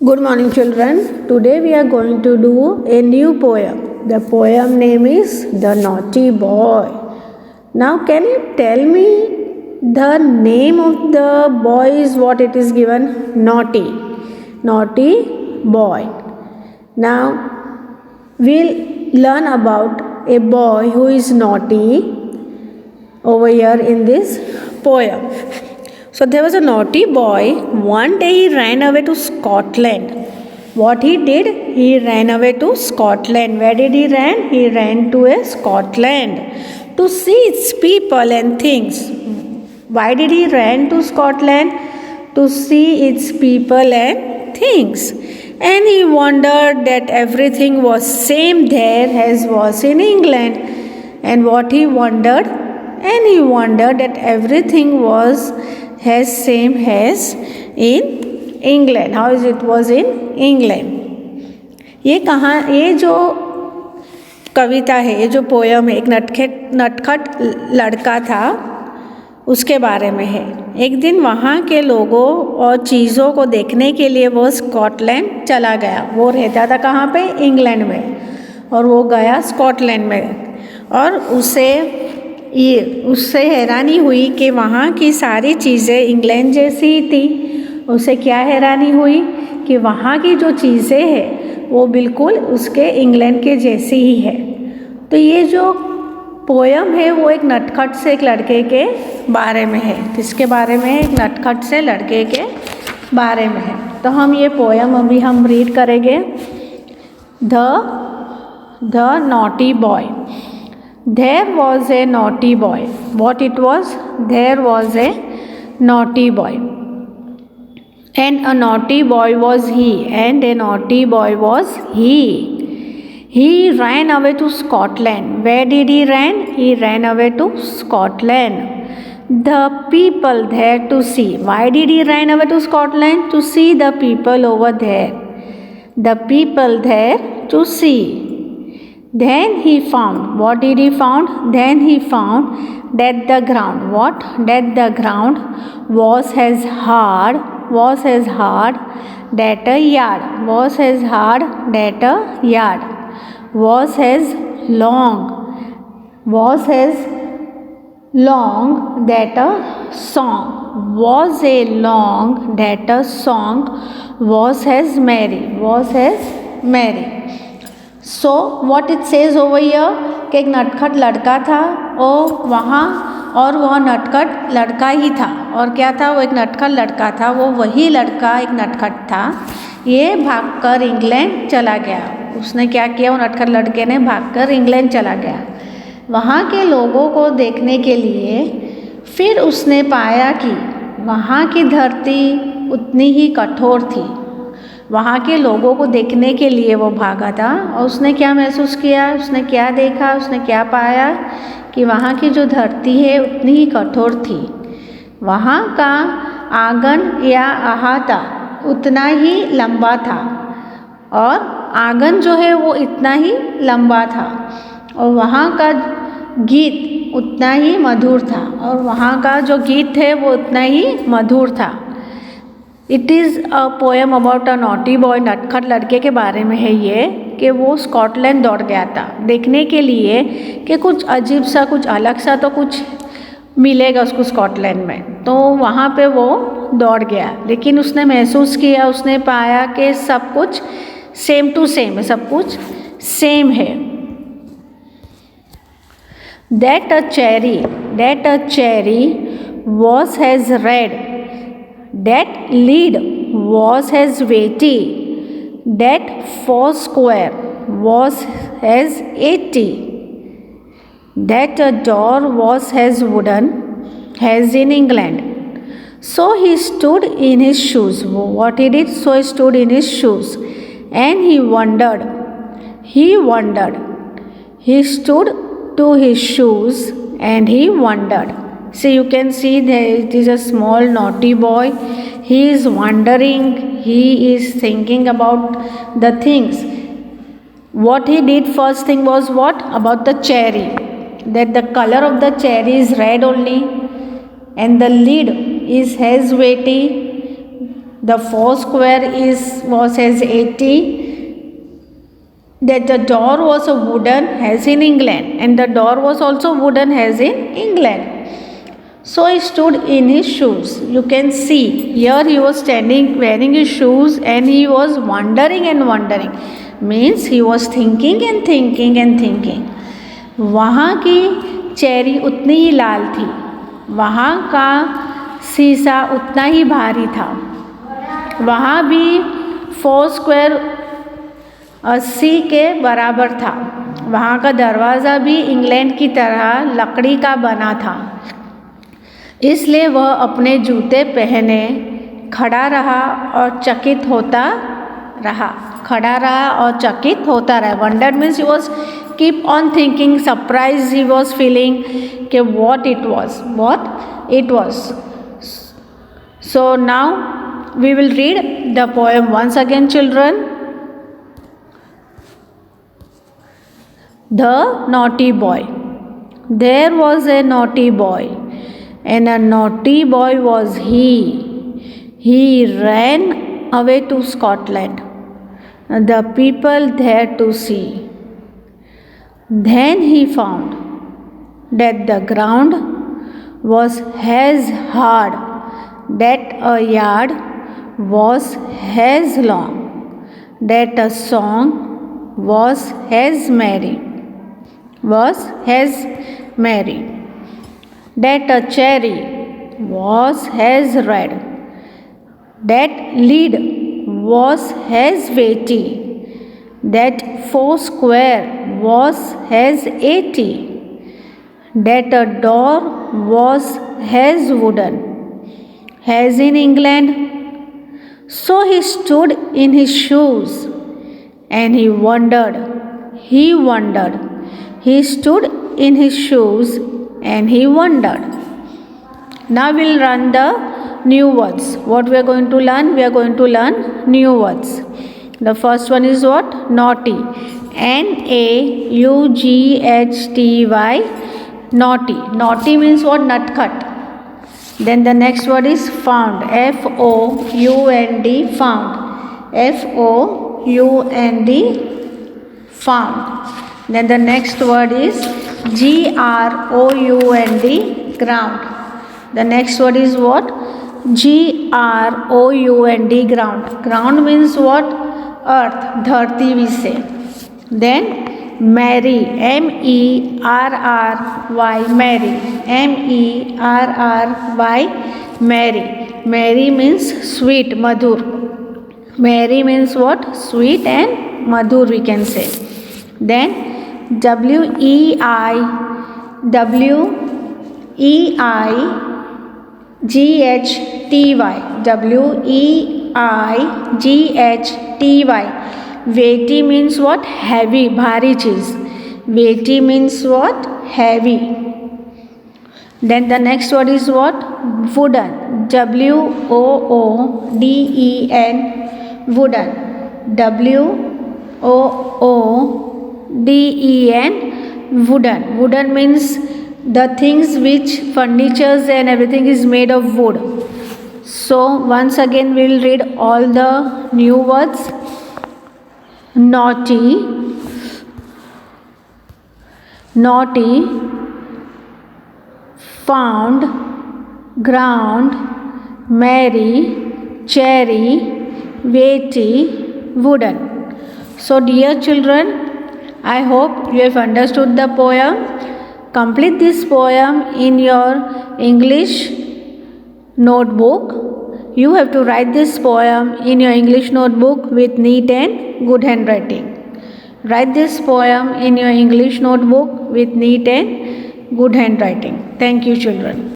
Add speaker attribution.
Speaker 1: Good morning, children. Today we are going to do a new poem. The poem name is The Naughty Boy. Now, can you tell me the name of the boy is what it is given? Naughty. Naughty boy. Now, we'll learn about a boy who is naughty over here in this poem. So there was a naughty boy. One day he ran away to Scotland. What he did? He ran away to Scotland. Where did he run? He ran to a Scotland to see its people and things. Why did he run to Scotland? To see its people and things. And he wondered that everything was same there as was in England. And what he wondered? And he wondered that everything was as same as in England. How is it was in England? ये जो कविता है, ये जो poem है, एक नटखट लड़का था उसके बारे में है. एक दिन वहाँ के लोगों और चीज़ों को देखने के लिए वो स्कॉटलैंड चला गया. वो रहता था कहाँ पे? इंग्लैंड में. और वो गया स्कॉटलैंड में और उससे हैरानी हुई कि वहाँ की सारी चीज़ें इंग्लैंड जैसी ही थी. उसे क्या हैरानी हुई कि वहाँ की जो चीज़ें हैं वो बिल्कुल उसके इंग्लैंड के जैसी ही है. तो ये जो पोयम है वो एक नटखट से एक लड़के के बारे में है. किसके बारे में? एक नटखट से लड़के के बारे में है. तो हम ये पोयम अभी हम रीड करेंगे. The naughty boy. There was a naughty boy. What it was? There was a naughty boy. And a naughty boy was he. And a naughty boy was he. He ran away to Scotland. Where did he run? He ran away to Scotland. The people there to see. Why did he run away to Scotland? To see the people over there. The people there to see. Then he found. What did he found? Then he found that the ground. What? That the ground was as hard that a yard. Was as hard that a yard. Was as long that a song. Was a long that a song. Was as merry. So what it says over here कि एक नटखट लड़का था और वह नटखट लड़का ही था. और क्या था? वो एक नटखट लड़का था. वो वही लड़का एक नटखट था. ये भागकर इंग्लैंड चला गया. उसने क्या किया? वो नटखट लड़के ने भागकर इंग्लैंड चला गया वहाँ के लोगों को देखने के लिए. फिर उसने पाया कि वहाँ की धरती उतनी ही कठोर थी. वहाँ के लोगों को देखने के लिए वो भागा था. और उसने क्या महसूस किया? उसने क्या देखा? उसने क्या पाया? कि वहाँ की जो धरती है उतनी ही कठोर थी. वहाँ का आंगन या अहाता उतना ही लंबा था. और आंगन जो है वो इतना ही लंबा था. और वहाँ का गीत उतना ही मधुर था. और वहाँ का जो गीत है वो उतना ही मधुर था. It is a poem about a naughty boy. नटखट लड़के के बारे में है ये कि वो स्कॉटलैंड दौड़ गया था देखने के लिए कि कुछ अजीब सा, कुछ अलग सा तो कुछ मिलेगा उसको स्कॉटलैंड में. तो वहाँ पे वो दौड़ गया. लेकिन उसने महसूस किया, उसने पाया कि सब कुछ सेम टू सेम है. सब कुछ सेम है. That a cherry was as red. That lead was as weighty. That foursquare was as 80. That a door was as wooden as in England. So he stood in his shoes. What he did? So he stood in his shoes. And he wondered. He stood to his shoes and he wondered. See, you can see there it is a small naughty boy. He is wondering. He is thinking about the things. What he did first thing was what? About the cherry. That the color of the cherry is red only. And the lid is as weighty. The foursquare was as 80. That the door was a wooden as in England, and the door was also wooden as in England. So he stood in his shoes. You can see here he was standing wearing his shoes, and he was wondering and wondering. Means he was thinking and thinking and thinking. वहाँ की cherry उतनी ही लाल थी, वहाँ का शीशा उतना ही भारी था, वहाँ भी फोर-स्क्वायर 80 के बराबर था, वहाँ का दरवाज़ा भी इंग्लैंड की तरह लकड़ी का बना था। इसलिए वह अपने जूते पहने खड़ा रहा और चकित होता रहा। खड़ा रहा और चकित होता रहा। Wonder means he was keep on thinking, surprise he was feeling कि what it was. So now we will read the poem once again, children. The Naughty Boy. There was a naughty boy, and a naughty boy was he. He ran away to Scotland, the people there to see. Then he found that the ground was as hard, that a yard was as long, that a song was as merry, that a cherry was as red, that lead was as weighty, that foursquare was as 80, that a door was as wooden as in England. So he stood in his shoes, and he wondered. He stood in his shoes, and he wondered. Now we'll learn the new words. What we are going to learn? We are going to learn new words. The first one is what? Naughty. N-A-U-G-H-T-Y. Naughty. Naughty means what? Nutcut. Then the next word is found. F-O-U-N-D. Found. F-O-U-N-D. Found. Then the next word is G-R-O-U-N-D. Ground. The next word is what? G-R-O-U-N-D. Ground. Ground means what? Earth. Dharti we say. Then merry. M-E-R-R-Y. Merry. M-E-R-R-Y. Merry. Merry means sweet. Madhur. Merry means what? Sweet and madhur we can say. Then W-E-I-G-H-T-Y. W-E-I-G-H-T-Y. Weighty means what? Heavy, bhari cheez. Weighty means what? Heavy. Then the next word is what? Wooden. W-O-O-D-E-N. Wooden. W-O-O-D-E-N. Wooden. Wooden means the things which furnitures and everything is made of wood. So once again we will read all the new words. Naughty, found, ground, merry, cherry, weighty, wooden. So dear children, I hope you have understood the poem. Complete this poem in your English notebook. You have to write this poem in your English notebook with neat and good handwriting. Write this poem in your English notebook with neat and good handwriting. Thank you, children.